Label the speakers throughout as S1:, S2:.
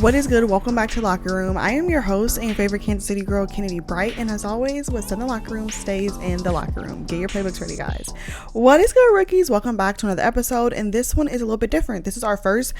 S1: What is good? Welcome back to Locker Room. I am your host and favorite Kansas City girl, Kennedy Bright, and as always, what's in the locker room stays in the locker room. Get your playbooks ready, guys. What is good, rookies? Welcome back to another episode, and this one is a little bit different. This is our first,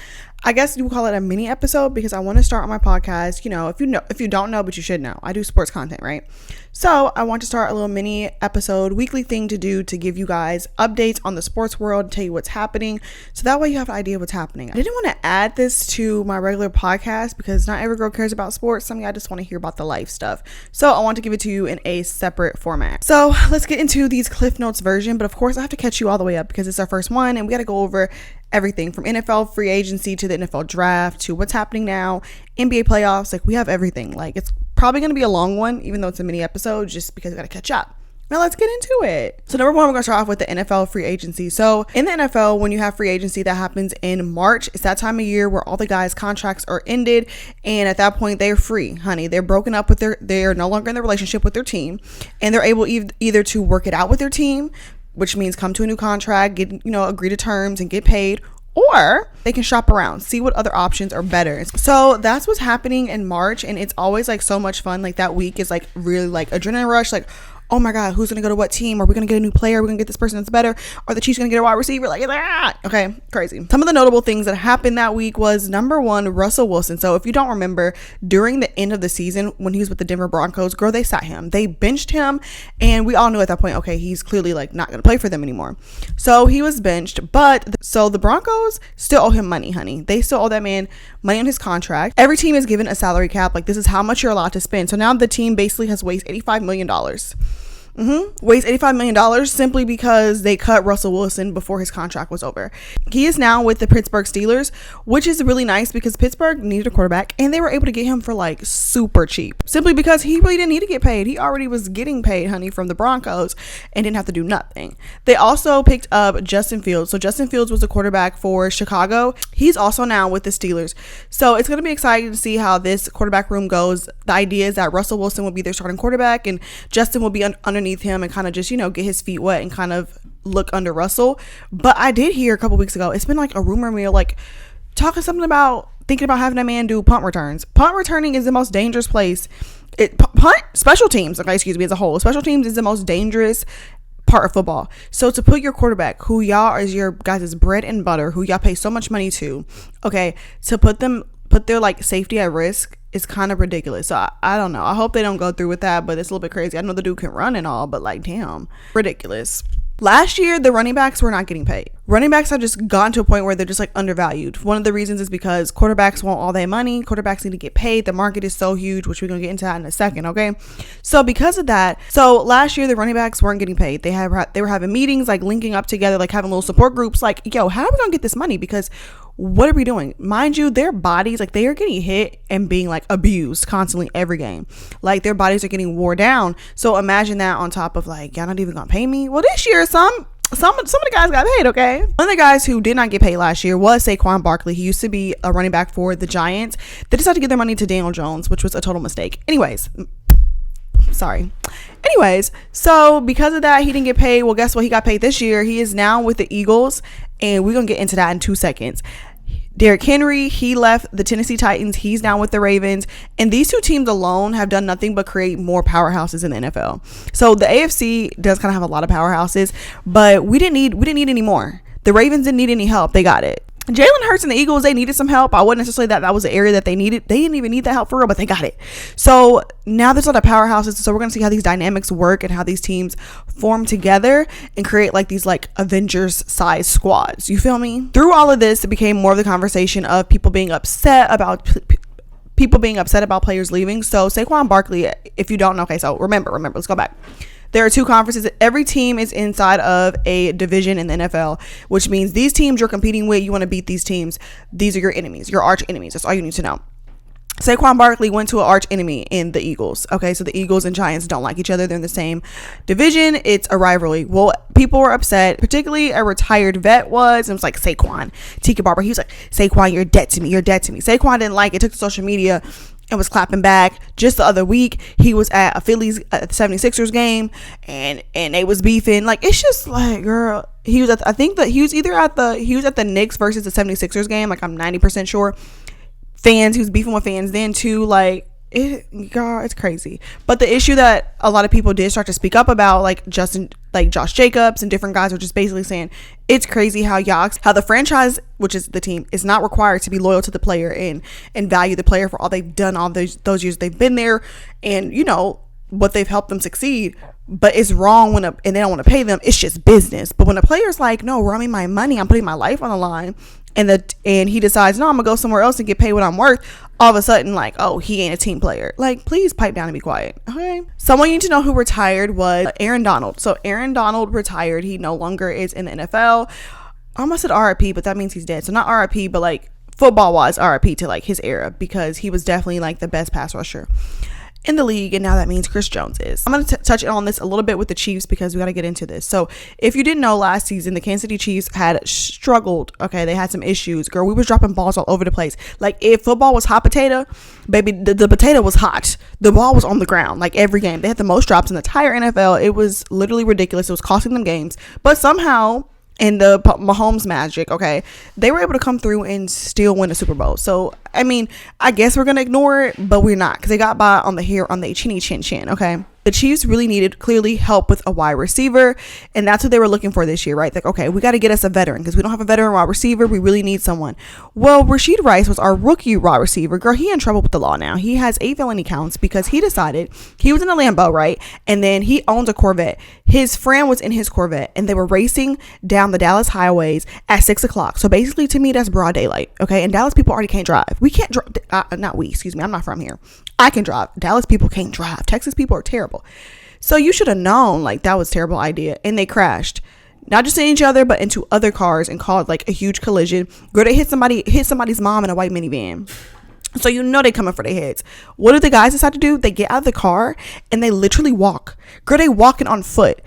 S1: I guess you would call it a mini episode, because I want to start on my podcast. If you don't know, but you should know, I do sports content, right? So I want to start a little mini episode, weekly thing to do to give you guys updates on the sports world, tell you what's happening, so that way you have an idea what's happening. I didn't want to add this to my regular podcast because not every girl cares about sports. Some of y'all just want to hear about the life stuff. So I want to give it to you in a separate format. So let's get into these Cliff Notes version, but of course I have to catch you all the way up because it's our first one and we got to go over everything from NFL free agency to the NFL draft to what's happening now, NBA playoffs. Like, we have everything. Like, it's probably going to be a long one, even though it's a mini episode, just because we got to catch up. Now let's get into it. So number one, we're going to start off with the NFL free agency. So in the NFL, when you have free agency that happens in March, it's that time of year where all the guys' contracts are ended. And at that point, they're free, honey. They're broken up with they're no longer in the relationship with their team. And they're able either to work it out with their team, which means come to a new contract, agree to terms and get paid, or they can shop around, see what other options are better. So that's what's happening in March, and it's always like so much fun. Like, that week is like really like adrenaline rush, like, oh my God, who's going to go to what team? Are we going to get a new player? Are we going to get this person that's better? Are the Chiefs going to get a wide receiver? Like, okay, crazy. Some of the notable things that happened that week was, number one, Russell Wilson. So if you don't remember, during the end of the season, when he was with the Denver Broncos, girl, they sat him. They benched him, and we all knew at that point, okay, he's clearly like not going to play for them anymore. So he was benched, so the Broncos still owe him money, honey. They still owe that man money on his contract. Every team is given a salary cap. Like, this is how much you're allowed to spend. So now the team basically has wasted $85 million. Waste $85 million simply because they cut Russell Wilson before his contract was over. He is now with the Pittsburgh Steelers, which is really nice because Pittsburgh needed a quarterback and they were able to get him for like super cheap, simply because he really didn't need to get paid. He already was getting paid, honey, from the Broncos and didn't have to do nothing. They also picked up Justin Fields. So Justin Fields was a quarterback for Chicago. He's also now with the Steelers. So it's going to be exciting to see how this quarterback room goes. The idea is that Russell Wilson will be their starting quarterback and Justin will be underneath him and kind of just get his feet wet and kind of look under Russell. But I did hear a couple weeks ago, it's been like a rumor mill, like talking something about thinking about having a man do punt returns. Punt returning is the most dangerous place. Special teams as a whole, special teams is the most dangerous part of football. So to put your quarterback, who y'all is your guys' bread and butter, who y'all pay so much money to, okay, to put their like safety at risk is kind of ridiculous. So I don't know. I hope they don't go through with that, but it's a little bit crazy. I know the dude can run and all, but like, damn, ridiculous. Last year, the running backs were not getting paid. Running backs have just gotten to a point where they're just like undervalued. One of the reasons is because quarterbacks want all that money. Quarterbacks need to get paid. The market is so huge, which we're going to get into that in a second, okay? So because of that, last year, the running backs weren't getting paid. They were having meetings, like linking up together, like having little support groups, like, yo, how are we going to get this money? Because what are we doing? Mind you, their bodies, like, they are getting hit and being like abused constantly every game. Like, their bodies are getting wore down. So imagine that on top of like, y'all not even gonna pay me. Well, this year some of the guys got paid, okay? One of the guys who did not get paid last year was Saquon Barkley. He used to be a running back for the Giants. They decided to give their money to Daniel Jones, which was a total mistake. Anyways, so because of that, he didn't get paid. Well, guess what? He got paid this year. He is now with the Eagles, and we're gonna get into that in 2 seconds. Derrick Henry, he left the Tennessee Titans. He's now with the Ravens. And these two teams alone have done nothing but create more powerhouses in the NFL. So the AFC does kind of have a lot of powerhouses, but we didn't need any more. The Ravens didn't need any help. They got it. Jalen Hurts and the Eagles, they needed some help. I wouldn't necessarily that was the area that they needed. They didn't even need that help for real, but they got it. So now there's a lot of powerhouses. So we're going to see how these dynamics work and how these teams form together and create like these like Avengers size squads. You feel me? Through all of this, it became more of the conversation of people being upset about players leaving. So Saquon Barkley, if you don't know, okay, so remember, let's go back. There are two conferences. Every team is inside of a division in the NFL, which means these teams you're competing with, you want to beat these teams. These are your enemies, your arch enemies. That's all you need to know. Saquon Barkley went to an arch enemy in the Eagles. Okay, so the Eagles and Giants don't like each other. They're in the same division. It's a rivalry. Well, people were upset, particularly a retired vet was. And it was like, Saquon, Tiki Barber. He was like, Saquon, you're dead to me. Saquon didn't like it. Took to social media and was clapping back. Just the other week, he was at a Phillies at the 76ers game, and they was beefing. Like, it's just like, girl, he was at, I think that he was at the Knicks versus the 76ers game. Like, I'm 90% sure. fans. He was beefing with fans then too. Like, girl, it's crazy. But the issue that a lot of people did start to speak up about, like Josh Jacobs and different guys, were just basically saying it's crazy how the franchise, which is the team, is not required to be loyal to the player and value the player for all they've done all those years they've been there, and what they've helped them succeed. But it's wrong and they don't want to pay them. It's just business. But when a player's like, no, run me my money, I'm putting my life on the line, and he decides, no, I'm gonna go somewhere else and get paid what I'm worth, all of a sudden, like, oh, he ain't a team player. Like, please pipe down and be quiet. Okay. Someone you need to know who retired was Aaron Donald. So Aaron Donald retired. He no longer is in the NFL. I almost said RIP, but that means he's dead. So not RIP, but like football wise RIP to like his era, because he was definitely like the best pass rusher in the league, and now that means Chris Jones is. I'm going to touch on this a little bit with the Chiefs because we got to get into this. So if you didn't know, last season the Kansas City Chiefs had struggled. Okay, they had some issues. Girl, we was dropping balls all over the place. Like, if football was hot potato, baby, the potato was hot. The ball was on the ground like every game. They had the most drops in the entire NFL. It was literally ridiculous. It was costing them games, but somehow, in the Mahomes magic, okay, they were able to come through and still win a Super Bowl. So, I mean, I guess we're going to ignore it, but we're not, because they got by on the chinny chin chin, okay? The Chiefs really needed, clearly, help with a wide receiver, and that's what they were looking for this year, right? Like, okay, we got to get us a veteran, because we don't have a veteran wide receiver. We really need someone. Well, Rashee Rice was our rookie wide receiver. Girl, he in trouble with the law now. He has 8 felony counts because he decided he was in a Lambo, right? And then he owns a Corvette. His friend was in his Corvette, and they were racing down the Dallas highways at 6 o'clock. So basically, to me, that's broad daylight, okay? And Dallas people already can't drive. We can't drive. Excuse me. I'm not from here. I can drive. Dallas people can't drive. Texas people are terrible. So you should have known, like, that was a terrible idea. And they crashed, not just in each other, but into other cars, and caused like a huge collision. Girl, they hit somebody's mom in a white minivan. So they coming for their heads. What do the guys decide to do? They get out of the car and they literally walk. Girl, they walking on foot.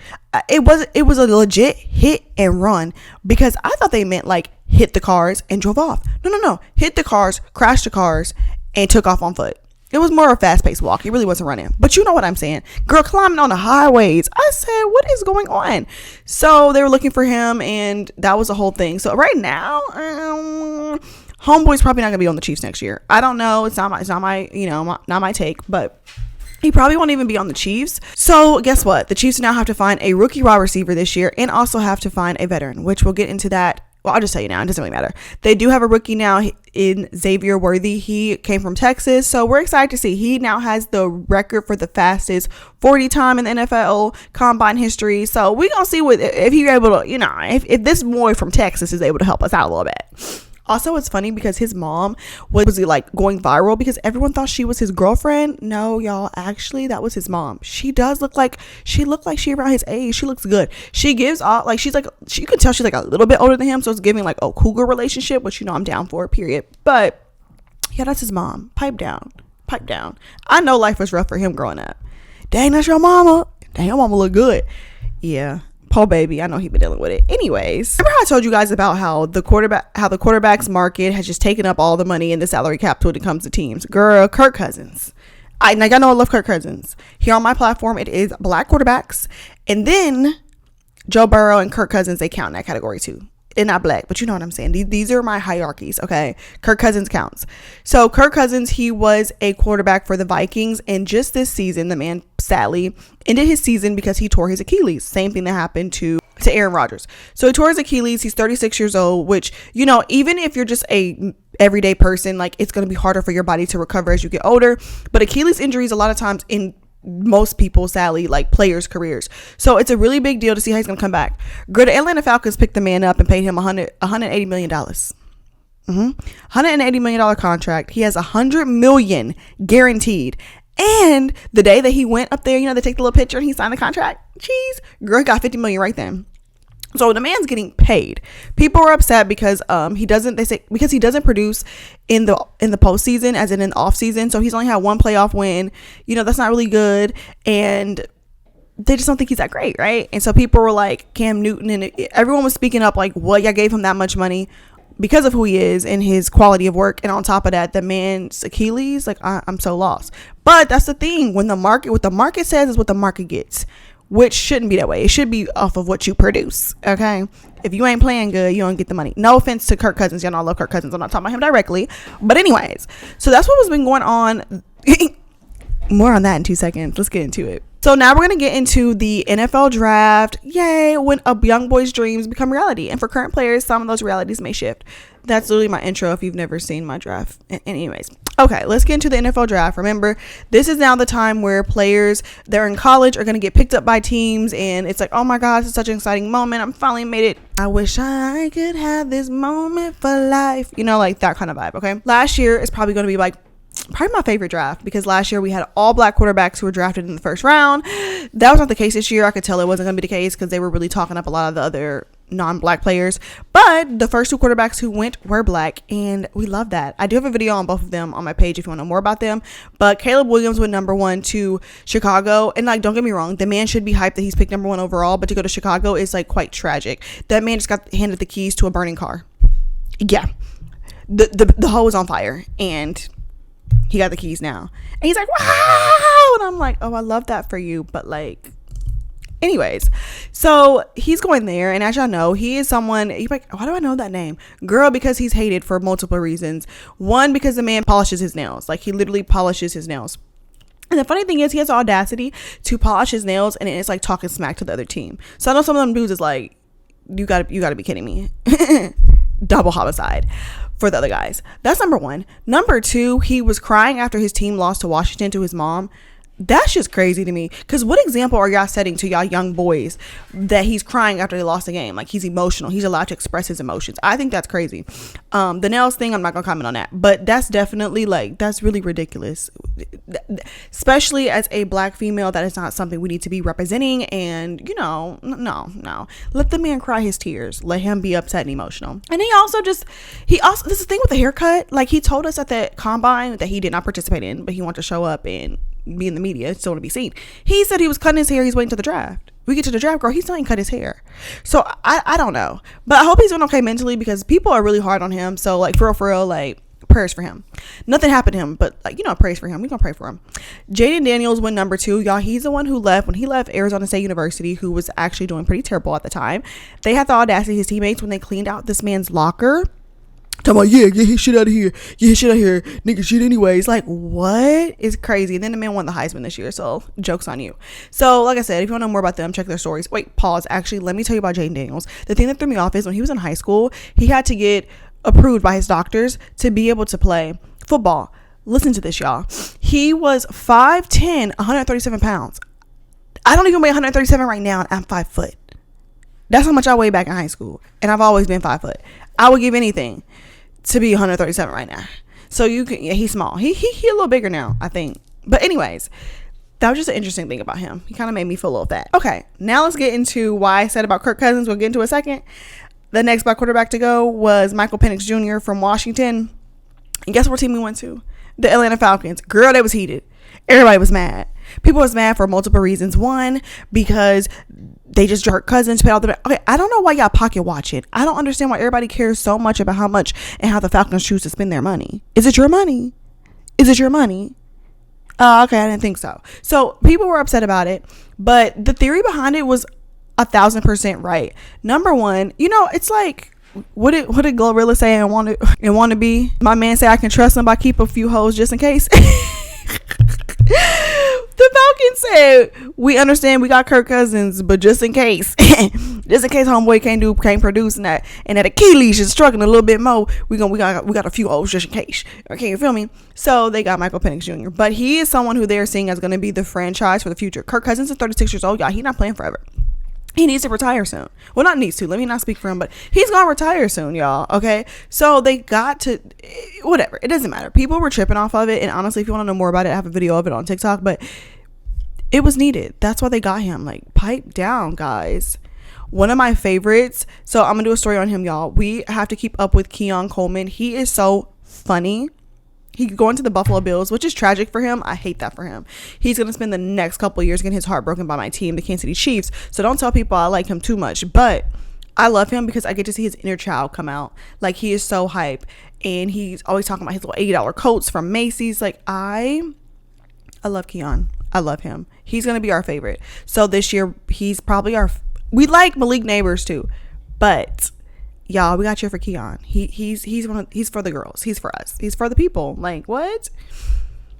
S1: It was a legit hit and run, because I thought they meant like hit the cars and drove off. No. Hit the cars, crashed the cars, and took off on foot. It was more of a fast-paced walk. It really wasn't running. But you know what I'm saying. Girl, climbing on the highways. I said, what is going on? So they were looking for him, and that was the whole thing. So right now, homeboy's probably not going to be on the Chiefs next year. I don't know. It's not my take, but he probably won't even be on the Chiefs. So guess what? The Chiefs now have to find a rookie wide receiver this year, and also have to find a veteran, which we'll get into that. Well, I'll just tell you now. It doesn't really matter. They do have a rookie now in Xavier Worthy. He came from Texas. So we're excited to see. He now has the record for the fastest 40 time in the NFL combine history. So we're going to see if he's able to, if this boy from Texas is able to help us out a little bit. Also, it's funny because his mom was like going viral because everyone thought she was his girlfriend. No, y'all, actually that was his mom. She looked like she around his age. She looks good. She gives off like you can tell she's like a little bit older than him, so it's giving like a cougar relationship, which I'm down for, period. But yeah, that's his mom. Pipe down. I know life was rough for him growing up. Dang, that's your mama. Dang, your mama look good. Yeah. Poor baby, I know he been dealing with it. Anyways, remember how I told you guys about how the quarterbacks market has just taken up all the money in the salary cap when it comes to teams? Girl, Kirk Cousins. I know I love Kirk Cousins. Here on my platform, it is black quarterbacks, and then Joe Burrow and Kirk Cousins, they count in that category too. They're not black, but you know what I'm saying. These are my hierarchies, okay? Kirk Cousins counts. So Kirk Cousins, he was a quarterback for the Vikings, and just this season, the man sadly ended his season because he tore his Achilles. Same thing that happened to Aaron Rodgers. So he tore his Achilles. He's 36 years old, which, even if you're just a everyday person, like, it's going to be harder for your body to recover as you get older. But Achilles injuries, a lot of times in most people, sadly, like players' careers. So it's a really big deal to see how he's going to come back. Girl, the Atlanta Falcons picked the man up and paid him $180 million. $180 million contract. He has $100 million guaranteed. And the day that he went up there, they take the little picture and he signed the contract. Jeez, girl, he got $50 million right then. So the man's getting paid. People are upset because he doesn't produce in the postseason, as in the off season. So he's only had one playoff win. That's not really good, and they just don't think he's that great, right? And so people were like Cam Newton, and everyone was speaking up like, "What? Y'all gave him that much money because of who he is and his quality of work." And on top of that, the man's Achilles, like, I'm so lost. But that's the thing. What the market says is what the market gets. which shouldn't be that way. It should be off of what you produce, okay? If you ain't playing good, you don't get the money. No offense to Kirk Cousins. Y'all know I love Kirk Cousins. I'm not talking about him directly. But anyways, so that's what has been going on. More on that in 2 seconds. Let's get into it. So now we're going to get into the NFL draft. Yay, when a young boy's dreams become reality. And for current players, some of those realities may shift. That's literally my intro if you've never seen my draft. Anyways, okay, let's get into the NFL draft. Remember, this is now the time where players that are in college are going to get picked up by teams. And it's like, oh my God, it's such an exciting moment. I'm finally made it. I wish I could have this moment for life. You know, like that kind of vibe, okay? Last year is probably going to be like probably my favorite draft, because last year we had all black quarterbacks who were drafted in the first round. That was not the case this year. I could tell it wasn't going to be the case because they were really talking up a lot of the other non-black players, but the first two quarterbacks who went were black, and we love that. I do have a video on both of them on my page if you want to know more about them. But Caleb Williams went number 1 to Chicago, and like, don't get me wrong, the man should be hyped that he's picked number 1 overall, but to go to Chicago is like quite tragic. That man just got handed the keys to a burning car. Yeah, the hole was on fire, and he got the keys now, and he's like, wow, and I'm like, oh, I love that for you. But like, anyways, so he's going there, and as y'all know, he is someone, you're like, why do I know that name? Girl, because he's hated for multiple reasons. One, because the man polishes his nails. Like, he literally polishes his nails. And the funny thing is, he has the audacity to polish his nails, and it's like talking smack to the other team. So I know some of them dudes is like, you gotta be kidding me. Double homicide for the other guys. That's number 1. Number 2, he was crying after his team lost to Washington to his mom. That's just crazy to me, because what example are y'all setting to y'all young boys that he's crying after they lost the game? Like, he's emotional, he's allowed to express his emotions. I think that's crazy. The nails thing, I'm not gonna comment on that, but that's definitely like, that's really ridiculous, especially as a black female. That is not something we need to be representing. And you know, no, let the man cry his tears, let him be upset and emotional. And he also this is the thing with the haircut. Like, he told us at the combine that he did not participate in, but he wanted to show up and be in the media, so to be seen. He said he was cutting his hair. He's waiting to the draft. We get to the draft, girl, he's not even cut his hair. So I don't know, but I hope he's doing okay mentally, because people are really hard on him. So like, for real, like, prayers for him. Nothing happened to him, but like, you know, praise for him. We're gonna pray for him. Jaden Daniels went number 2, y'all. He's the one who left when he left Arizona State University, who was actually doing pretty terrible at the time. They had the audacity, his teammates, when they cleaned out this man's locker, talking about, yeah, get his shit out of here. Get his shit out of here. Nigga shit anyways. Like, what? It's crazy. And then the man won the Heisman this year, so joke's on you. So, like I said, if you want to know more about them, check their stories. Wait, pause. Actually, let me tell you about Jaden Daniels. The thing that threw me off is when he was in high school, he had to get approved by his doctors to be able to play football. Listen to this, y'all. He was 5'10", 137 pounds. I don't even weigh 137 right now, and I'm 5 foot. That's how much I weighed back in high school, and I've always been 5 foot. I would give anything to be 137 right now. So you can, yeah, he's small. He a little bigger now, I think. But anyways, that was just an interesting thing about him. He kind of made me feel a little fat. Okay, now let's get into why I said about Kirk Cousins. We'll get into a second. The next black quarterback to go was Michael Penix Jr. from Washington. And guess what team we went to? The Atlanta Falcons. Girl, they was heated. Everybody was mad. People was mad for multiple reasons. One, because they just Kirk Cousins paid all the. Okay, I don't know why y'all pocket watch it. I don't understand why everybody cares so much about how much and how the Falcons choose to spend their money. Is it your money? Is it your money? Okay, I didn't think so. So people were upset about it, but the theory behind it was 1,000% right. Number 1, you know, it's like, what did Glorilla say and want to be? My man say I can trust him by keep a few hoes just in case. The Falcons said, we understand we got Kirk Cousins, but just in case, homeboy can't produce, and that Achilles is struggling a little bit more, we got a few O's just in case. Okay, you feel me? So they got Michael Penix Jr., but he is someone who they're seeing as going to be the franchise for the future. Kirk Cousins is 36 years old, y'all. He's not playing forever. He needs to retire soon. Well, not needs to. Let me not speak for him, but he's going to retire soon, y'all. Okay. So they got to, whatever. It doesn't matter. People were tripping off of it. And honestly, if you want to know more about it, I have a video of it on TikTok, but it was needed. That's why they got him. Like, pipe down, guys. One of my favorites. So I'm going to do a story on him, y'all. We have to keep up with Keon Coleman. He is so funny. He could go into the Buffalo Bills, which is tragic for him. I hate that for him. He's going to spend the next couple of years getting his heart broken by my team, the Kansas City Chiefs. So don't tell people I like him too much. But I love him because I get to see his inner child come out. Like, he is so hype. And he's always talking about his little $80 coats from Macy's. Like, I love Keon. I love him. He's going to be our favorite. So this year, he's probably we like Malik Neighbors too, but y'all, we got to cheer for Keon. He's for the girls. He's for us. He's for the people. Like, what?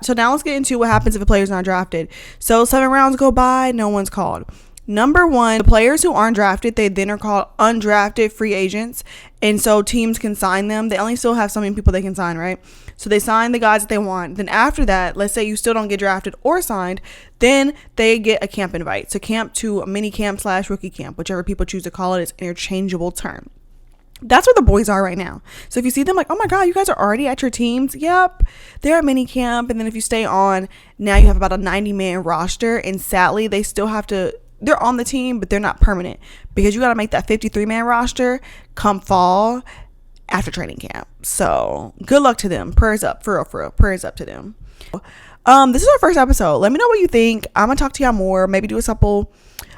S1: So now let's get into what happens if a player's not drafted. So 7 rounds go by, no one's called. Number one, the players who aren't drafted, they then are called undrafted free agents. And so teams can sign them. They only still have so many people they can sign, right? So they sign the guys that they want. Then after that, let's say you still don't get drafted or signed, then they get a camp invite. So camp to a mini camp / rookie camp, whichever people choose to call it. It's an interchangeable term. That's where the boys are right now. So if you see them like, oh my God, you guys are already at your teams. Yep. They're at mini camp. And then if you stay on, now you have about a 90-man roster. And sadly, they still have to, they're on the team, but they're not permanent because you got to make that 53-man roster come fall after training camp. So good luck to them. Prayers up, for real. Prayers up to them. This is our first episode. Let me know what you think. I'm going to talk to y'all more. Maybe do a couple,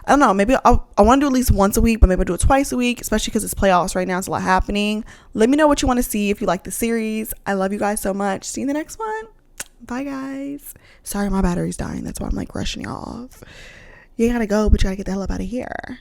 S1: I don't know, maybe I want to do at least once a week, but maybe I'll do it twice a week, especially because it's playoffs right now. It's a lot happening. Let me know what you want to see if you like the series. I love you guys so much. See you in the next one. Bye, guys. Sorry, my battery's dying. That's why I'm like rushing y'all off. You gotta go, but you gotta get the hell up out of here.